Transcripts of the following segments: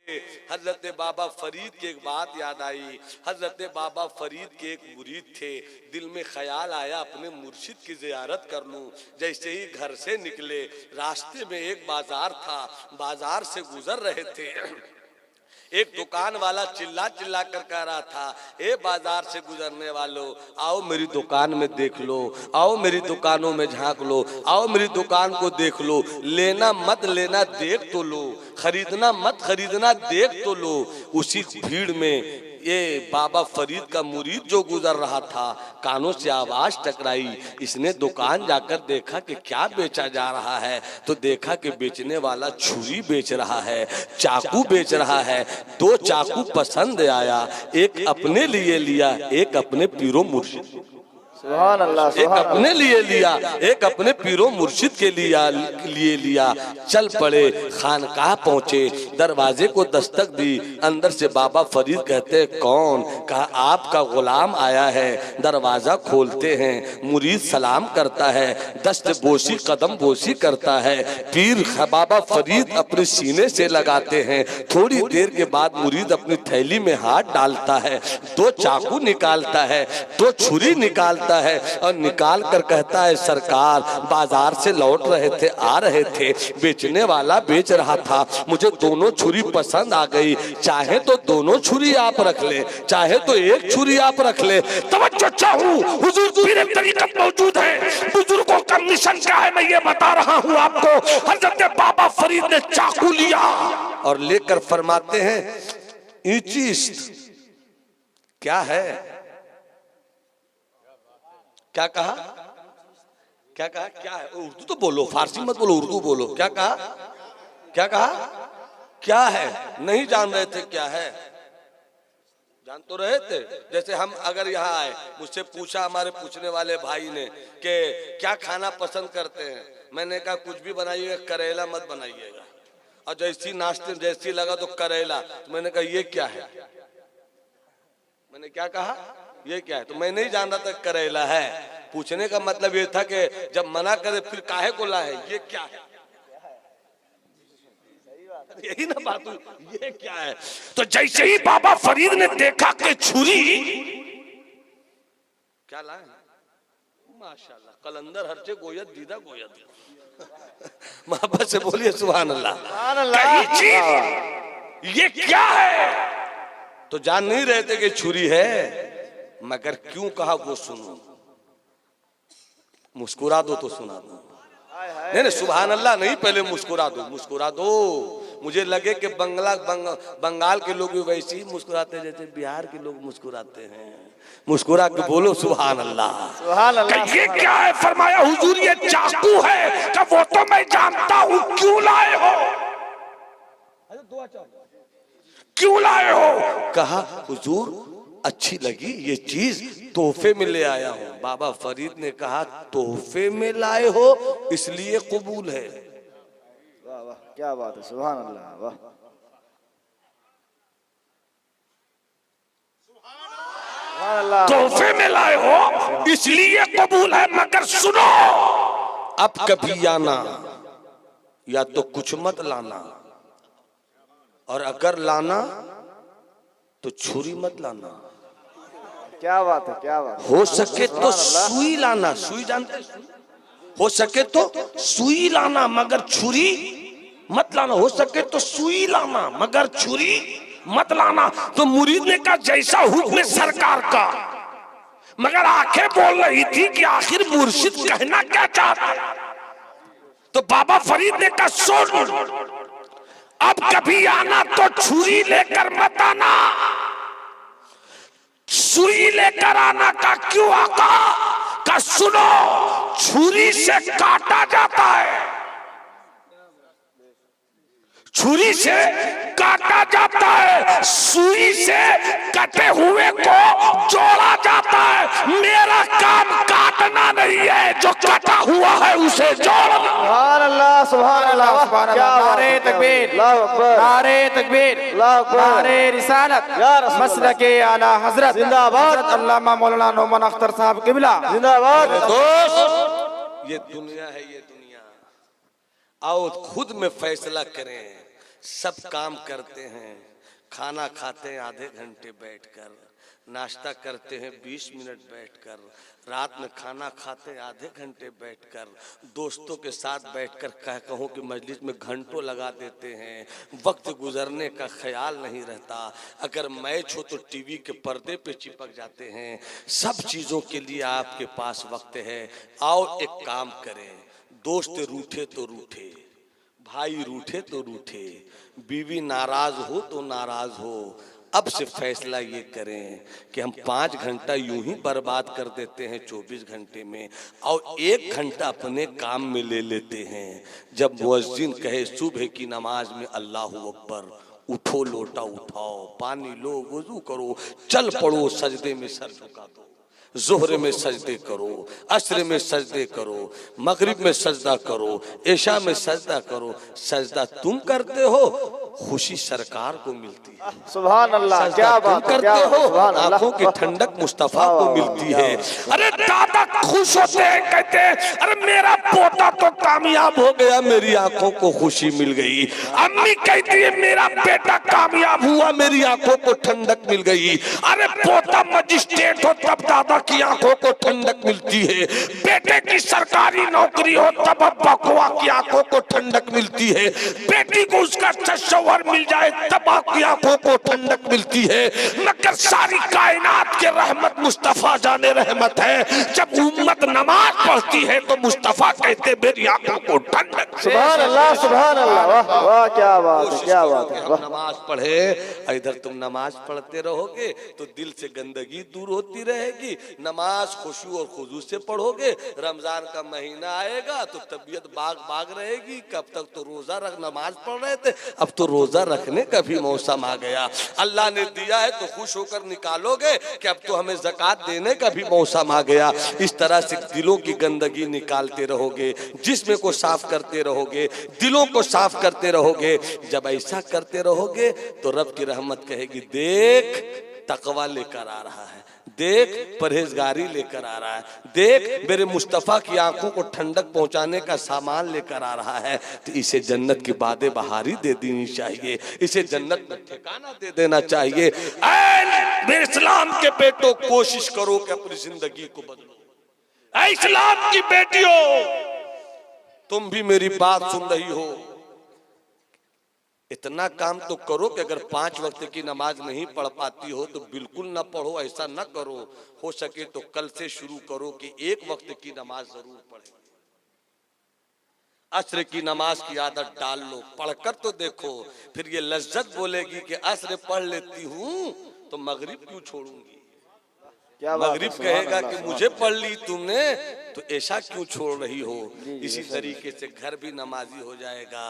हजरत बाबा फरीद की एक बात याद आई। हजरत बाबा फरीद के एक मुरीद थे, दिल में ख्याल आया अपने मुर्शिद की जियारत कर लूं। जैसे ही घर से निकले, रास्ते में एक बाजार था, बाजार से गुजर रहे थे। एक दुकान वाला चिल्ला चिल्ला कर कह रहा था, ए बाजार से गुजरने वालों, आओ मेरी दुकान में देख लो, आओ मेरी दुकानों में झांक लो, आओ मेरी दुकान को देख लो, लेना मत लेना देख तो लो, खरीदना मत खरीदना देख तो लो। उसी भीड़ में ये बाबा फरीद का मुरीद जो गुजर रहा था, कानों से आवाज टकराई। इसने दुकान जाकर देखा कि क्या बेचा जा रहा है, तो देखा कि बेचने वाला छुरी बेच रहा है, चाकू बेच रहा है। दो चाकू पसंद आया, एक अपने लिए लिया, एक अपने पीरो मुर्शिद, सुभान अल्लाह, एक अपने लिए लिया, एक अपने पीरो मुर्शिद के लिए लिया। चल पड़े, खानकाह पहुंचे, दरवाजे को दस्तक दी। अंदर से बाबा फरीद कहते, कौन? कहा आपका गुलाम आया है। दरवाजा खोलते हैं, मुरीद सलाम करता है, दस्त बोसी कदम बोसी करता है। पीर बाबा फरीद अपने सीने से लगाते हैं। थोड़ी देर के बाद मुरीद अपनी थैली में हाथ डालता है, दो चाकू निकालता है, दो छुरी निकालता है और निकाल कर कहता है, सरकार बाजार से लौट रहे थे, आ रहे थे, बेचने वाला बेच रहा था, मुझे दोनों छुरी पसंद आ गई, चाहे तो दोनों छुरी आप रख ले, चाहे तो एक छुरी आप रख ले। तवज्जो चाहूं, हुजूर पीर तरीकत मौजूद है, बुजुर्गों का मिशन क्या है मैं ये बता रहा हूँ आपको। हजरत बाबा फरीद ने चाकू लिया और लेकर फरमाते हैं, ईचिस्ट क्या है? क्या कहा? क्या कहा? क्या है? उर्दू तो बोलो, फारसी मत बोलो, उर्दू बोलो। क्या कहा? क्या कहा? क्या है? नहीं जान रहे थे क्या है? जान तो रहे थे। जैसे हम अगर यहाँ आए, मुझसे पूछा हमारे पूछने वाले भाई ने कि क्या खाना पसंद करते हैं, मैंने कहा कुछ भी बनाइएगा, करेला मत बनाइएगा। और जैसी नाश्ते जैसी लगा तो करेला, तो मैंने कहा ये क्या है? मैंने क्या कहा? ये क्या है? तो मैं नहीं जान रहा था करेला है। पूछने का मतलब ये था कि जब मना करे फिर काहे को लाए, ये क्या है? यही ना बात हुई, ये क्या है? तो जैसे ही बाबा फरीद ने देखा कि छुरी, क्या लाए? माशाल्लाह, कलंदर हरचे गोयत दीदा गोयत। मोहब्बत से बोलिए सुभान अल्लाह। सुभान अल्लाह। ये क्या है? तो जान नहीं रहे थे कि छुरी है, मगर क्यों कहा वो सुनो। मुस्कुरा दो तो सुना दो। नहीं नहीं, सुभान अल्लाह नहीं, पहले मुस्कुरा दो, मुस्कुरा दो। मुझे लगे कि बंगाल के लोग भी वैसे ही मुस्कुराते जैसे बिहार के लोग मुस्कुराते हैं। मुस्कुरा के बोलो सुभान अल्लाह। सुभान अल्लाह। ये क्या है? फरमाया हुजूर ये चाकू है। का वो तो मैं जानता हूँ, क्यों लाए हो? क्यों लाए हो? कहा हुजूर अच्छी लगी ये चीज, तोहफे में ले आया हूँ। बाबा फरीद ने कहा तोहफे में लाए हो इसलिए कबूल है। वाह वाह, क्या बात है, सुभान अल्लाह, वाह। सुभान अल्लाह। तोहफे में लाए हो इसलिए कबूल है, मगर सुनो, अब कभी आना या तो कुछ मत लाना, और अगर लाना तो छुरी मत लाना। क्या बात है, क्या बात है। हो सके तो सुई लाना, सुई जानते? हो सके तो सुई लाना मगर छुरी मत लाना। हो सके तो सुई लाना मगर छुरी मत लाना। तो मुरीद ने कहा जैसा हुक्म सरकार का, मगर आंखें बोल रही थी कि आखिर मुर्शिद कहना क्या चाहता। तो बाबा फरीद ने कहा सुन, अब कभी आना तो छुरी लेकर मत आना। सुई लेकर आना का क्यों आका? का सुनो, छुरी से काटा जाता है, छुरी से काटा जाता है, सुई से कटे हुए को जोड़ा जाता है। मेरा काम काटना नहीं है, जो कटा हुआ है उसे जोड़ना। सुभान अल्लाह, सुभान अल्लाह, सुभान अल्लाह। नारे तकबीर, अल्लाहु अकबर, नारे तकबीर, अल्लाहु अकबर, नारे रिसालत, मसलके आला हजरत जिंदाबाद, अल्लामा मौलाना नौमान अख्तर साहब किबला जिंदाबाद। दोस्त ये दुनिया है, ये दुनिया। आओ खुद में फैसला करें, सब काम करते हैं, खाना खाते हैं आधे घंटे बैठकर, नाश्ता करते हैं 20 मिनट बैठकर, रात में खाना खाते हैं आधे घंटे बैठकर, दोस्तों के साथ बैठकर कहूँ कि मजलिस में घंटों लगा देते हैं, वक्त गुजरने का ख्याल नहीं रहता। अगर मैच हो तो टीवी के पर्दे पे चिपक जाते हैं। सब चीज़ों के लिए आपके पास वक्त है। आओ एक काम करें, दोस्त रूठे तो रूठे, भाई रूठे तो रूठे, बीवी नाराज हो तो नाराज हो, अब से फैसला ये करें कि हम 5 घंटा यूं ही बर्बाद कर देते हैं 24 घंटे में, और 1 घंटा अपने काम में ले लेते हैं। जब मुअज्जिन कहे सुबह की नमाज में अल्लाहु अकबर, उठो लोटा उठाओ, पानी लो, वुजू करो, चल पड़ो, सजदे में सर झुका दो, जोहर में सजदे करो, असर में सजदे करो, मगरिब में सजदा करो, ऐशा में सजदा करो। सजदा तुम करते हो, खुशी सरकार को मिलती है। सुभान अल्लाह, क्या बात करते हो, आंखों की ठंडक मुस्तफा को मिलती है। अरे दादा खुश होते हैं, कहते हैं अरे मेरा पोता तो कामयाब हो गया, मेरी आंखों को खुशी मिल गई। अम्मी कहती है मेरा बेटा कामयाब हुआ, मेरी आंखों को ठंडक मिल गई। अरे पोता मजिस्ट्रेट हो तब दादा की आंखों को ठंडक मिलती है, बेटे की सरकारी नौकरी हो तब बकुआ की आंखों को ठंडक मिलती है, बेटी को उसका अच्छा शौहर मिल जाए तब आपकी आंखों को ठंडक मिलती है। मगर सारी कायनात के रहमत मुस्तफा जाने रहमत है। जब उम्मत नमाज पढ़ती है तो मुस्तफा कहते मेरी आंखों को ठंडक। सुभान अल्लाह, सुभान अल्लाह, वाह वाह, क्या बात है, क्या बात है। नमाज पढ़े, इधर तुम नमाज पढ़ते रहोगे तो दिल से गंदगी दूर होती रहेगी। नमाज खुशू और खुजू से पढ़ोगे, रमजान का महीना आएगा तो तबीयत बाग रहेगी। कब तक तो रोजा रख नमाज पढ़ रहे थे, अब तो रोजा रखने का भी मौसम आ गया। अल्लाह ने दिया है तो खुश होकर निकालोगे कि अब तो हमें ज़कात देने का भी मौसम आ गया। इस तरह से दिलों की गंदगी निकालते रहोगे, जिस्म को साफ करते रहोगे, दिलों को साफ करते रहोगे। जब ऐसा करते रहोगे तो रब की रहमत कहेगी देख तकवा लेकर आ रहा है, देख परहेजगारी लेकर आ रहा है, देख मेरे मुस्तफ़ा की आंखों को ठंडक पहुंचाने का सामान लेकर आ रहा है। तो इसे जन्नत की बादे बहारी दे देनी चाहिए, इसे जन्नत में ठिकाना दे देना चाहिए। मेरे इस्लाम के बेटों कोशिश करो कि अपनी जिंदगी को बदलो। इस्लाम की बेटियों तुम भी मेरी बात सुन रही हो, इतना काम तो करो कि अगर 5 वक्त की नमाज नहीं पढ़ पाती हो तो बिल्कुल ना पढ़ो, ऐसा ना करो। हो सके तो कल से शुरू करो कि 1 वक्त की नमाज जरूर पढ़े। असर की नमाज की आदत डाल लो, पढ़कर तो देखो, फिर ये लज्जत बोलेगी कि असर पढ़ लेती हूँ तो मगरिब क्यों छोड़ूंगी। मगरिब कहेगा कि मुझे पढ़ ली तुमने तो ऐसा क्यों छोड़ रही हो। इसी तरीके से घर भी नमाजी हो जाएगा,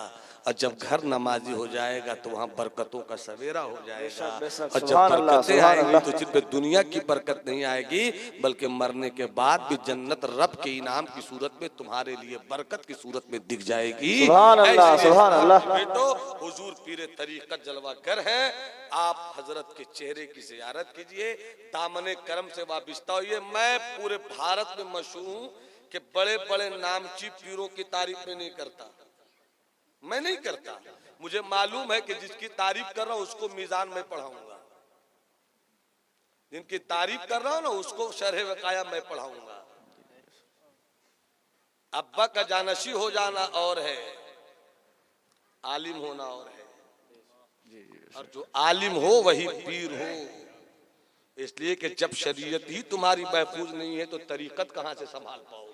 और जब घर नमाजी हो जाएगा तो वहाँ बरकतों का सवेरा हो जाएगा। और जब बरकतें आएंगी तो सिर्फ दुनिया की बरकत नहीं आएगी बल्कि मरने के बाद भी जन्नत रब के इनाम की सूरत में तुम्हारे लिए बरकत की सूरत में दिख जाएगी। सुभान अल्लाह, सुभान अल्लाह। बेटो हुजूर पीरे तरीकत जलवागर है, आप हजरत के चेहरे की ज़ियारत कीजिए, दामने करम से वाबिस्ता होइए। मैं पूरे भारत में मशहूर हूँ कि बड़े बड़े नामची पीरों की तारीफ में नहीं करता, मैं नहीं करता। मुझे मालूम है कि जिसकी तारीफ कर रहा हूं उसको मीजान में पढ़ाऊंगा, जिनकी तारीफ कर रहा हूं ना उसको शरह वकाया मैं पढ़ाऊंगा। अब्बा का जानशी हो जाना और है, आलिम होना और है, और जो आलिम हो वही पीर हो। इसलिए कि जब शरीयत ही तुम्हारी महफूज नहीं है तो तरीकत कहां से संभाल पाओगे।